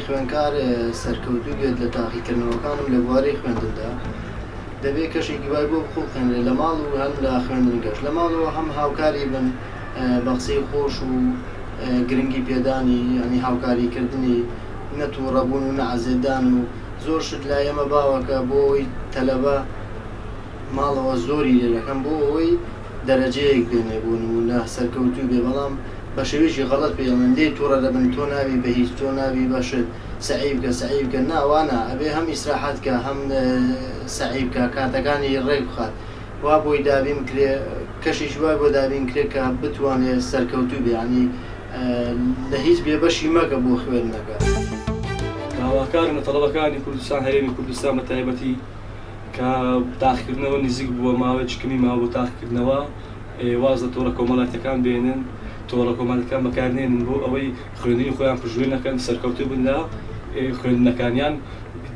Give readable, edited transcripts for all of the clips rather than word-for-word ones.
خوێنکار سەرکەوتوو بێت لە تاقیکردنەوەکانم لە بوارەی خوێندندا دەبێت کەشێکی وای بۆ بخۆڵێنرێ لە ماڵ و هەم لە خوێندنگەش لە ماڵەوە هەم هاوکاری بن بە قسەی خۆش و گرنگی پێدانی ینی هاوکاریکردنی نەتووڕەبوون و نەعەزێدان و زۆر شت لای ئێمە باوەکە بۆ ئەوی تەلەبە ماڵەوە زۆری لێ دەکەم بۆ ئەوەی دەرەجەیەک بێنێ بۆ نمونە سەرکەوتوو بێ بەڵام بە شێوێکی غەڵەت پێڵێن لێ تووڕە دەبن تۆ ناوی بە هیچ تۆ ناوی بەشت سەعی بکە ناوانە ئەبێ هەم ئیسراحەت کە هەم سەعی بکە کاتەکانی ڕێک بخات وا بۆی دابین کرێ کەشیش وای بۆ دابین کرێ کە بتوانێت سەرکەوتوو بێ ینی لە هیچ بێبەشی مەکە بۆ خوێندنەکە. داواکارن تەڵەبەکانی کوردستان هەرێمی کوردستان بە تایبەتی کە تاقیکردنەوە نزیک بووە ماوەی چکمی ماوە بۆ تاقیکردنەوە واز لە تۆڕە کۆمەڵاتەکان بێنن تۆڕە کۆمەڵەتەکان بەکارهێنن بۆ ئەوەی خوێندنی خۆیان پشتگوێ نەکەن سەرکەوتوو بن لە خوێندنەکانیان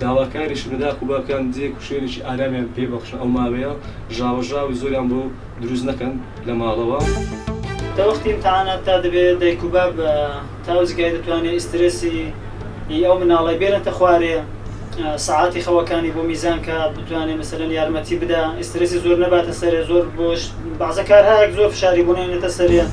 داواکاریش بدا و باکان جێک و شوێنێکی ئارامیان پێبەخشن ئەو ماوەیە ژاوەژاوی زۆریان بۆ دروست نەکەن لە ماڵەوە. تا وەختی ئیمتحانات تا دەبێت دایک و باب تا وزگای دەتوانێت ئیسترسی ئەو مناڵی بێنێتە خوارێ سەعاتی خەوەکانی بۆ میزان کە بتوانێت مەسەلەن یارمەتی بدا ئیسترسی زۆر نەباتە سەرێ زۆر بۆش بەعزە کارهایەک زۆر فشاری بوونێنێتە سەرێ.